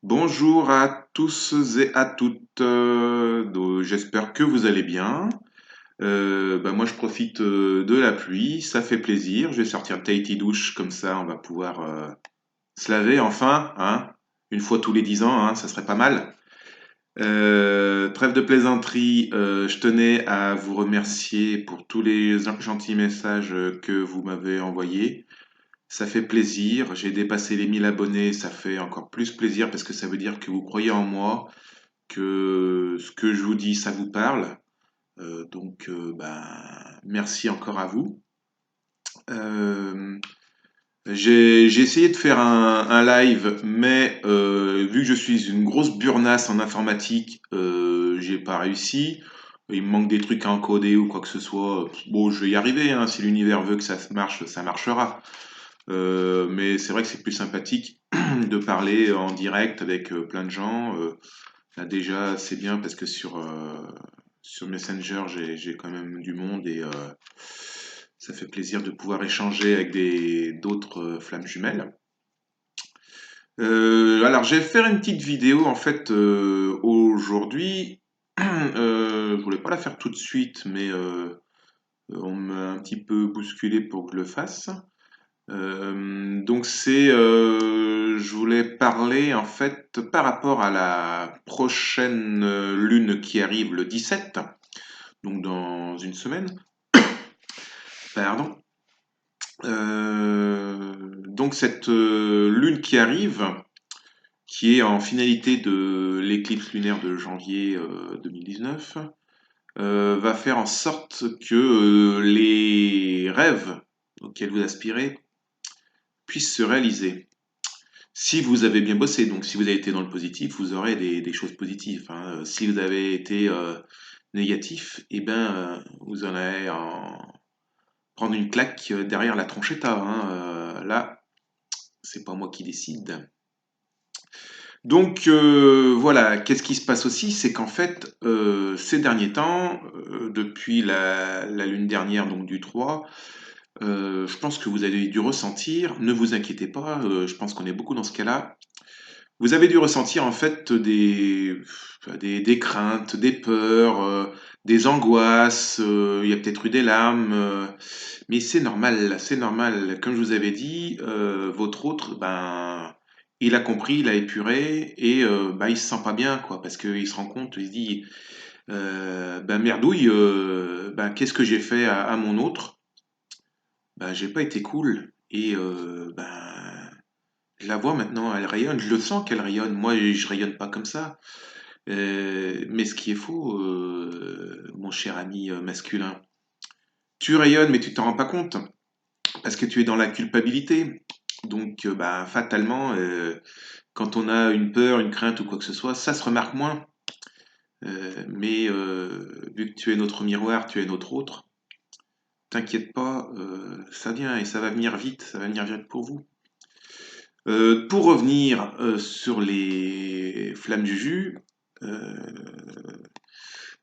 Bonjour à tous et à toutes. J'espère que vous allez bien. Moi, je profite de la pluie, ça fait plaisir. Je vais sortir Tahiti douche, comme ça, on va pouvoir se laver enfin, hein, une fois tous les 10 ans, hein, ça serait pas mal. Trêve de plaisanterie, je tenais à vous remercier pour tous les gentils messages que vous m'avez envoyés. Ça fait plaisir. J'ai dépassé les 1000 abonnés. Ça fait encore plus plaisir parce que ça veut dire que vous croyez en moi, que ce que je vous dis, ça vous parle. Merci encore à vous. Euh, j'ai essayé de faire un live, mais vu que je suis une grosse burnasse en informatique, j'ai pas réussi. Il me manque des trucs à encoder ou quoi que ce soit. Bon, je vais y arriver, hein. Si l'univers veut que ça marche, ça marchera. Mais c'est vrai que c'est plus sympathique de parler en direct avec plein de gens. Là, déjà, c'est bien parce que sur Messenger, j'ai quand même du monde et ça fait plaisir de pouvoir échanger avec d'autres flammes jumelles. Alors, je vais faire une petite vidéo en fait aujourd'hui. Je voulais pas la faire tout de suite, mais on m'a un petit peu bousculé pour que je le fasse. Je voulais parler en fait par rapport à la prochaine lune qui arrive le 17, donc dans une semaine. Pardon. Donc cette lune qui arrive, qui est en finalité de l'éclipse lunaire de janvier 2019, va faire en sorte que les rêves auxquels vous aspirez puissent se réaliser. Si vous avez bien bossé, donc si vous avez été dans le positif, vous aurez des choses positives, hein. Si vous avez été négatif, eh ben, vous en allez en prendre une claque derrière la tronchetta, hein. Là, c'est pas moi qui décide. Donc voilà, qu'est-ce qui se passe aussi, c'est qu'en fait, ces derniers temps, depuis la lune dernière, donc du 3, je pense que vous avez dû ressentir, ne vous inquiétez pas, je pense qu'on est beaucoup dans ce cas-là. Vous avez dû ressentir en fait des craintes, des peurs, des angoisses, il y a peut-être eu des larmes, mais c'est normal, c'est normal. Comme je vous avais dit, votre autre, ben, il a compris, il a épuré et il se sent pas bien, quoi, parce qu'il se rend compte, il se dit, ben merdouille, ben qu'est-ce que j'ai fait à mon autre? Ben j'ai pas été cool et je la vois maintenant, elle rayonne, je le sens qu'elle rayonne. Moi, je rayonne pas comme ça. Mais ce qui est faux, mon cher ami masculin, tu rayonnes, mais tu t'en rends pas compte parce que tu es dans la culpabilité. Donc, fatalement, quand on a une peur, une crainte ou quoi que ce soit, ça se remarque moins. Vu que tu es notre miroir, tu es notre autre, t'inquiète pas, ça vient et ça va venir vite, ça va venir vite pour vous. Pour revenir sur les flammes du jus, euh,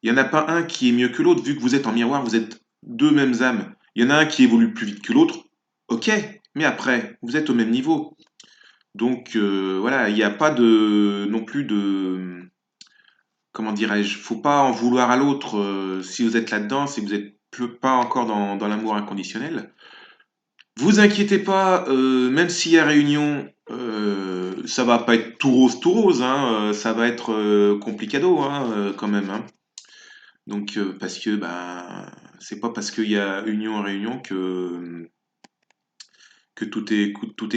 il n'y en a pas un qui est mieux que l'autre, vu que vous êtes en miroir, vous êtes deux mêmes âmes. Il y en a un qui évolue plus vite que l'autre, ok, mais après, vous êtes au même niveau. Donc voilà, il n'y a pas de non plus de comment dirais-je, faut pas en vouloir à l'autre si vous êtes là-dedans, si vous n'êtes pas encore dans l'amour inconditionnel. Vous inquiétez pas, même s'il y a réunion, ça va pas être tout rose, hein, ça va être complicado, hein, quand même, hein. Donc, parce que c'est pas parce qu'il y a union et réunion que tout est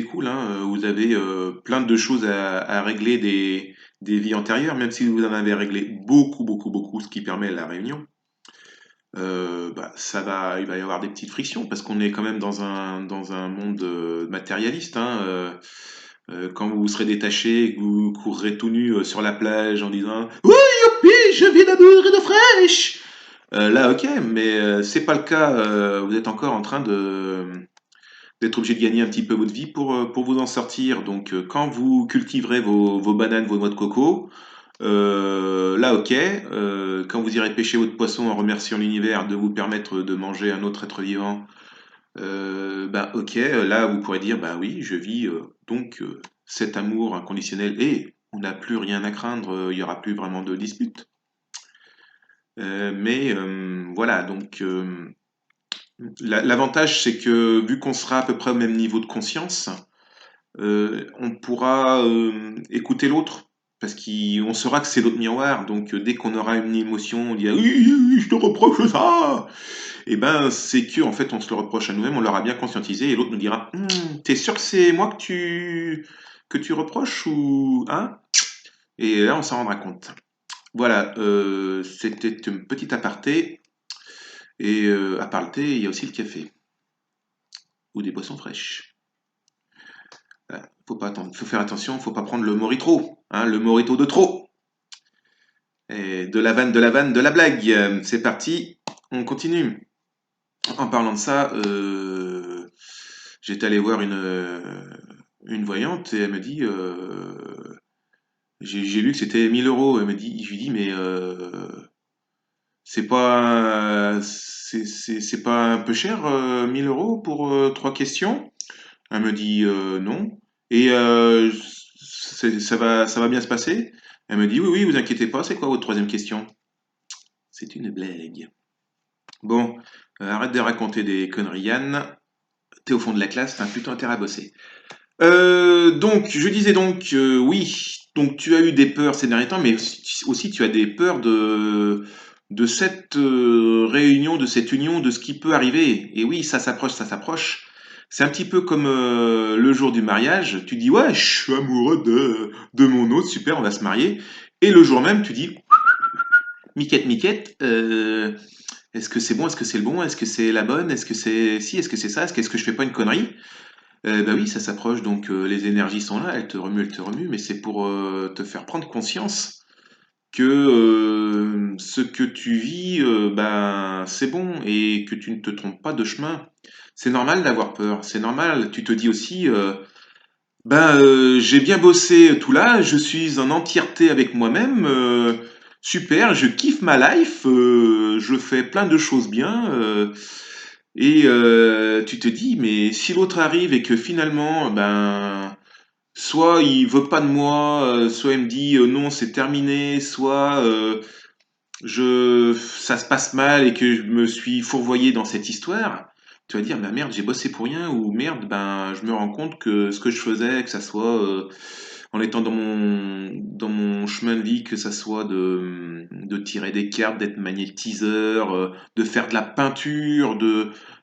cool, hein. Vous avez plein de choses à régler des vies antérieures, même si vous en avez réglé beaucoup, ce qui permet la réunion. Il va y avoir des petites frictions parce qu'on est quand même dans un monde matérialiste, hein. Quand vous serez détaché, que vous courrez tout nu sur la plage en disant oui, youpi, je vis d'amour et d'eau fraîche. Là, ok, mais c'est pas le cas. Vous êtes encore en train d'être obligé de gagner un petit peu votre vie pour vous en sortir. Donc, quand vous cultiverez vos bananes, vos noix de coco, là, ok. Quand vous irez pêcher votre poisson en remerciant l'univers de vous permettre de manger un autre être vivant, ok. Là, vous pourrez dire, bah oui, je vis cet amour inconditionnel et on n'a plus rien à craindre, il n'y aura plus vraiment de dispute. Voilà, donc l'avantage c'est que vu qu'on sera à peu près au même niveau de conscience, on pourra écouter l'autre parce qu'on saura que c'est l'autre miroir. Donc dès qu'on aura une émotion, on dit ah oui, oui, oui, je te reproche ça. Et ben c'est que en fait on se le reproche à nous-mêmes, on l'aura bien conscientisé et l'autre nous dira t'es sûr que c'est moi que tu reproches ou hein? Et là on s'en rendra compte. Voilà, c'était une petite aparté. Et à part le thé, il y a aussi le café ou des boissons fraîches. Voilà. Faut faire attention, faut pas prendre le morito, hein, le morito de trop. Et de la vanne, de la vanne, de la blague. C'est parti, on continue. En parlant de ça, j'étais allé voir une voyante et elle me dit, j'ai lu que c'était 1 000 euros. Je lui dis, mais c'est pas un peu cher, 1 000 euros pour 3 questions? Elle me dit non. Et ça va bien se passer? Elle me dit oui, oui, vous inquiétez pas, c'est quoi votre troisième question? C'est une blague. Bon, arrête de raconter des conneries, Yann. T'es au fond de la classe, t'as plutôt intérêt à bosser. Donc, je disais donc, oui, donc tu as eu des peurs ces derniers temps, mais aussi tu as des peurs de cette réunion, de cette union, de ce qui peut arriver. Et oui, ça s'approche, ça s'approche. C'est un petit peu comme le jour du mariage. Tu dis, ouais, je suis amoureux de mon autre, super, on va se marier. Et le jour même, tu dis, Miquette, Miquette, est-ce que c'est bon, est-ce que c'est le bon, est-ce que c'est la bonne, est-ce que c'est si, est-ce que c'est ça, est-ce que je fais pas une connerie? Bah oui, ça s'approche, donc les énergies sont là, elles te remuent, mais c'est pour te faire prendre conscience que ce que tu vis, ben c'est bon et que tu ne te trompes pas de chemin. C'est normal d'avoir peur, c'est normal. Tu te dis aussi, ben j'ai bien bossé tout là, je suis en entièreté avec moi-même, super, je kiffe ma life, je fais plein de choses bien. Et tu te dis, mais si l'autre arrive et que finalement, ben, soit il veut pas de moi, soit il me dit non, c'est terminé, soit ça se passe mal et que je me suis fourvoyé dans cette histoire, tu vas dire, bah merde, j'ai bossé pour rien, ou merde, ben, je me rends compte que ce que je faisais, que ça soit en étant dans mon chemin de vie, que ça soit de tirer des cartes, d'être magnétiseur, de faire de la peinture,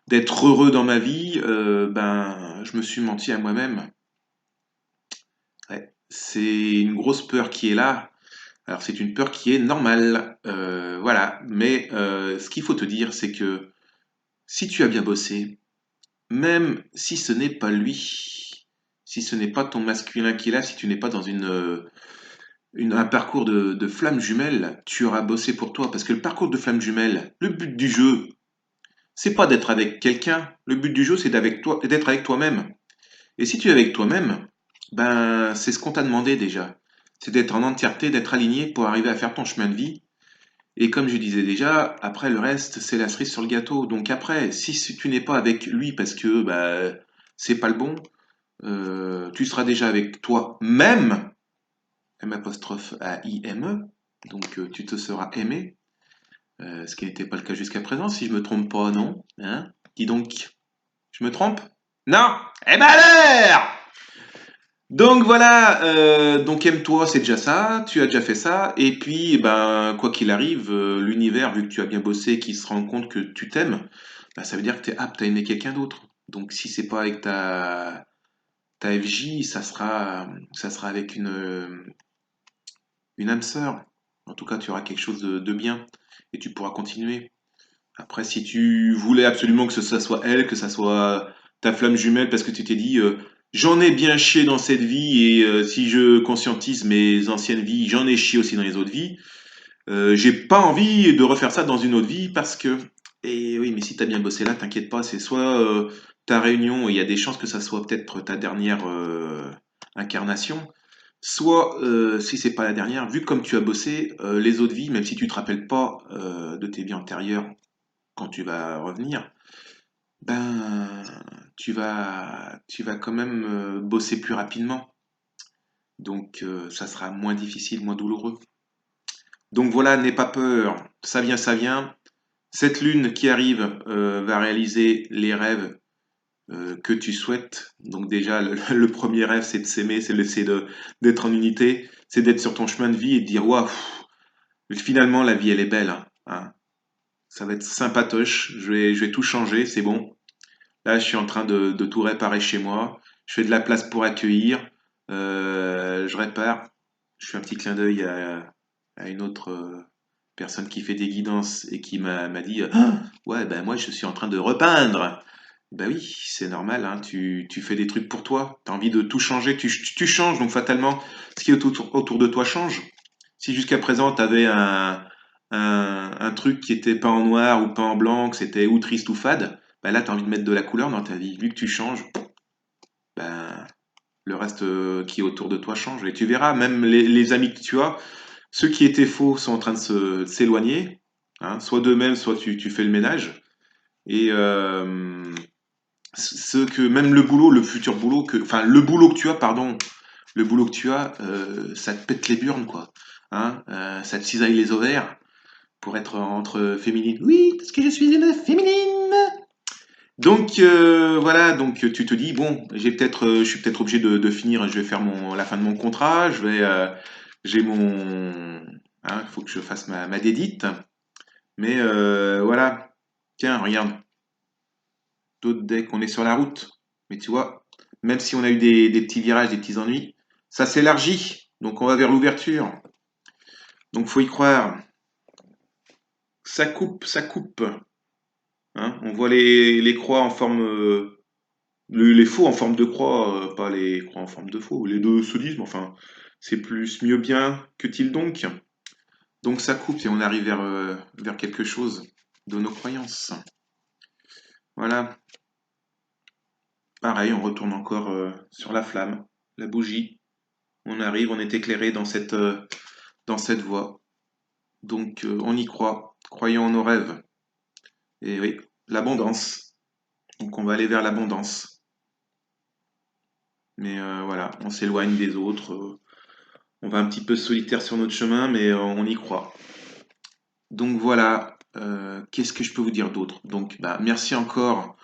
d'être heureux dans ma vie, ben, je me suis menti à moi-même. Ouais. C'est une grosse peur qui est là. Alors c'est une peur qui est normale, voilà. Mais ce qu'il faut te dire, c'est que si tu as bien bossé, même si ce n'est pas lui, si ce n'est pas ton masculin qui est là, si tu n'es pas dans un parcours de flamme jumelle, tu auras bossé pour toi. Parce que le parcours de flamme jumelle, le but du jeu, c'est pas d'être avec quelqu'un. Le but du jeu, c'est d'être avec toi-même. Et si tu es avec toi-même, ben c'est ce qu'on t'a demandé déjà. C'est d'être en entièreté, d'être aligné pour arriver à faire ton chemin de vie. Et comme je disais déjà, après le reste, c'est la cerise sur le gâteau. Donc après, si tu n'es pas avec lui parce que bah, c'est pas le bon, tu seras déjà avec toi-même, M apostrophe A-I-M-E, donc tu te seras aimé, ce qui n'était pas le cas jusqu'à présent, si je me trompe pas, non? Hein? Dis donc, je me trompe? Non? Eh ben alors! Donc voilà, donc aime-toi, c'est déjà ça, tu as déjà fait ça, et puis eh ben quoi qu'il arrive, l'univers, vu que tu as bien bossé, qu'il se rend compte que tu t'aimes, bah, ça veut dire que tu es apte à aimer quelqu'un d'autre. Donc si c'est pas avec ta FJ, ça sera avec une âme sœur. En tout cas, tu auras quelque chose de bien, et tu pourras continuer. Après, si tu voulais absolument que ça soit elle, que ça soit ta flamme jumelle, parce que tu t'es dit, j'en ai bien chié dans cette vie, et si je conscientise mes anciennes vies, j'en ai chié aussi dans les autres vies, j'ai pas envie de refaire ça dans une autre vie, parce que... Et oui, mais si t'as bien bossé là, t'inquiète pas, c'est soit ta réunion, et il y a des chances que ça soit peut-être ta dernière incarnation, soit, si c'est pas la dernière, vu comme tu as bossé, les autres vies, même si tu te rappelles pas de tes vies antérieures, quand tu vas revenir, ben, tu vas quand même bosser plus rapidement. Donc ça sera moins difficile, moins douloureux. Donc voilà, n'aie pas peur, ça vient, ça vient. Cette lune qui arrive va réaliser les rêves que tu souhaites. Donc déjà, le premier rêve, c'est de s'aimer, c'est d'être en unité, c'est d'être sur ton chemin de vie et de dire, waouh, finalement, la vie, elle est belle, hein, hein. Ça va être sympatoche, je vais tout changer, c'est bon. Là, je suis en train de tout réparer chez moi. Je fais de la place pour accueillir. Je répare. Je fais un petit clin d'œil à une autre personne qui fait des guidances et qui m'a dit ah, ouais, ben moi, je suis en train de repeindre. Ben oui, c'est normal, hein, tu fais des trucs pour toi. Tu as envie de tout changer. Tu changes, donc fatalement, ce qui est autour de toi change. Si jusqu'à présent, tu avais un truc qui était peint en noir ou peint en blanc, que c'était ou triste ou fade, bah là, tu as envie de mettre de la couleur dans ta vie. Vu que tu changes, ben, le reste qui est autour de toi change. Et tu verras, même les amis que tu as, ceux qui étaient faux sont en train de s'éloigner, hein, soit d'eux-mêmes, soit tu fais le ménage. Et ce que même le boulot, le futur boulot enfin le boulot que tu as, pardon, le boulot que tu as, ça te pète les burnes, quoi. Hein, ça te cisaille les ovaires pour être entre féminine. Oui, parce que je suis une féminine. Donc voilà, donc tu te dis bon, je suis peut-être obligé de finir, je vais faire la fin de mon contrat, j'ai mon, hein, il faut que je fasse ma dédite, mais voilà, tiens, regarde, d'autres decks, on est sur la route, mais tu vois, même si on a eu des petits virages, des petits ennuis, ça s'élargit, donc on va vers l'ouverture, donc faut y croire, ça coupe, hein, on voit les croix en forme les faux en forme de croix, pas les croix en forme de faux. Les deux se disent, mais enfin, c'est plus mieux bien que-t-il donc? Donc ça coupe et on arrive vers quelque chose de nos croyances. Voilà. Pareil, on retourne encore sur la flamme, la bougie. On arrive, on est éclairé dans cette voie. Donc on y croit. Croyons en nos rêves. Et oui, l'abondance. Donc on va aller vers l'abondance. Mais voilà, on s'éloigne des autres. On va un petit peu solitaire sur notre chemin, mais on y croit. Donc voilà, qu'est-ce que je peux vous dire d'autre? Donc bah, merci encore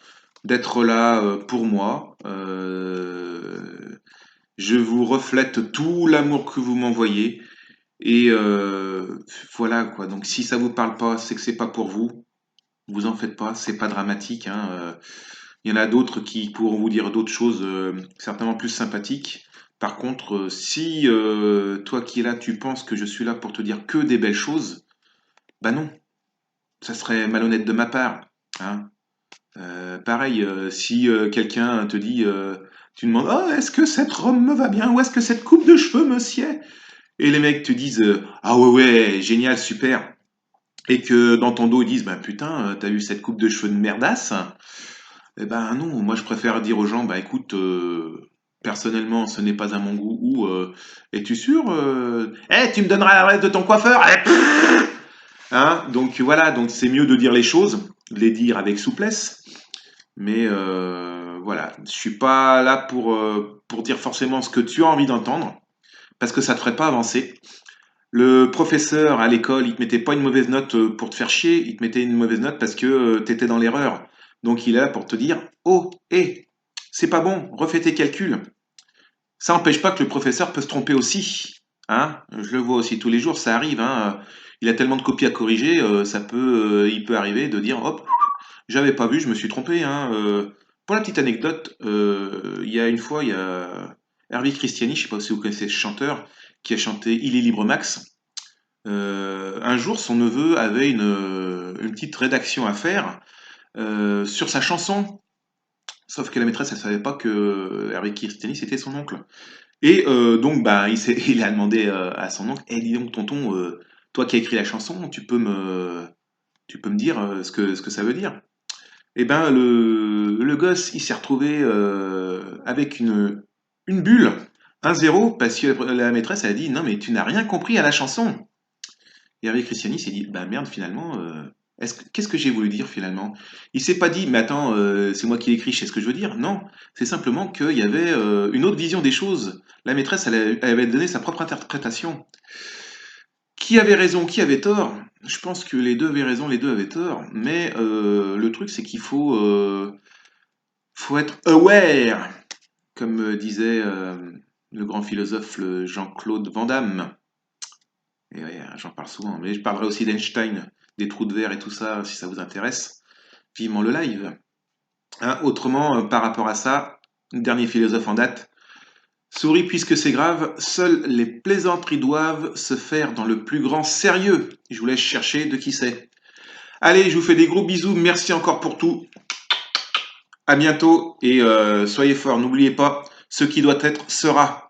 d'être là pour moi. Je vous reflète tout l'amour que vous m'envoyez. Et voilà quoi. Donc si ça vous parle pas, c'est que c'est pas pour vous. Vous en faites pas, c'est pas dramatique, hein. Il y en a d'autres qui pourront vous dire d'autres choses certainement plus sympathiques. Par contre, si toi qui es là, tu penses que je suis là pour te dire que des belles choses, bah non, ça serait malhonnête de ma part, hein. Pareil, si quelqu'un te dit, tu demandes, oh, est-ce que cette robe me va bien ou est-ce que cette coupe de cheveux me sied? Et les mecs te disent, ah ouais, ouais, génial, super. Et que dans ton dos ils disent, bah putain, t'as eu cette coupe de cheveux de merdasse? Eh ben non, moi je préfère dire aux gens, bah écoute, personnellement ce n'est pas à mon goût, ou es-tu sûr? Eh, tu me donneras l'adresse de ton coiffeur? Eh, hein? Donc voilà, donc c'est mieux de dire les choses, de les dire avec souplesse, mais voilà, je suis pas là pour dire forcément ce que tu as envie d'entendre, parce que ça te ferait pas avancer. Le professeur à l'école, il te mettait pas une mauvaise note pour te faire chier, il te mettait une mauvaise note parce que tu étais dans l'erreur. Donc il est là pour te dire, oh, hé, c'est pas bon, refais tes calculs. Ça n'empêche pas que le professeur peut se tromper aussi. Hein, je le vois aussi tous les jours, ça arrive. Hein. Il a tellement de copies à corriger, il peut arriver de dire, hop, j'avais pas vu, je me suis trompé. Hein. Pour la petite anecdote, il y a une fois, il y a Hervé Christiani, je sais pas si vous connaissez ce chanteur, qui a chanté Il est libre Max. Un jour, son neveu avait une petite rédaction à faire sur sa chanson. Sauf que la maîtresse, elle savait pas que Hervé Christiani, c'était son oncle. Et donc, bah, il a demandé à son oncle, eh, dis donc, tonton, toi qui as écrit la chanson, tu peux me dire ce que ça veut dire? Eh ben, le gosse, il s'est retrouvé avec une bulle, un zéro, parce que la maîtresse, elle a dit, non, mais tu n'as rien compris à la chanson. Et Hervé Christiani s'est dit, bah merde, finalement, Qu'est-ce que j'ai voulu dire finalement? Il s'est pas dit, mais attends, c'est moi qui l'écris, je sais ce que je veux dire. Non, c'est simplement qu'il y avait une autre vision des choses. La maîtresse, elle avait donné sa propre interprétation. Qui avait raison, qui avait tort? Je pense que les deux avaient raison, les deux avaient tort. Mais le truc, c'est qu'il faut être aware, comme disait le grand philosophe Jean-Claude Van Damme. Et ouais, j'en parle souvent, mais je parlerai aussi d'Einstein, des trous de verre et tout ça, si ça vous intéresse. Vivement le live. Hein, autrement, par rapport à ça, dernier philosophe en date, souris puisque c'est grave, seules les plaisanteries doivent se faire dans le plus grand sérieux. Je vous laisse chercher de qui c'est. Allez, je vous fais des gros bisous, merci encore pour tout. À bientôt et soyez forts, n'oubliez pas, ce qui doit être sera.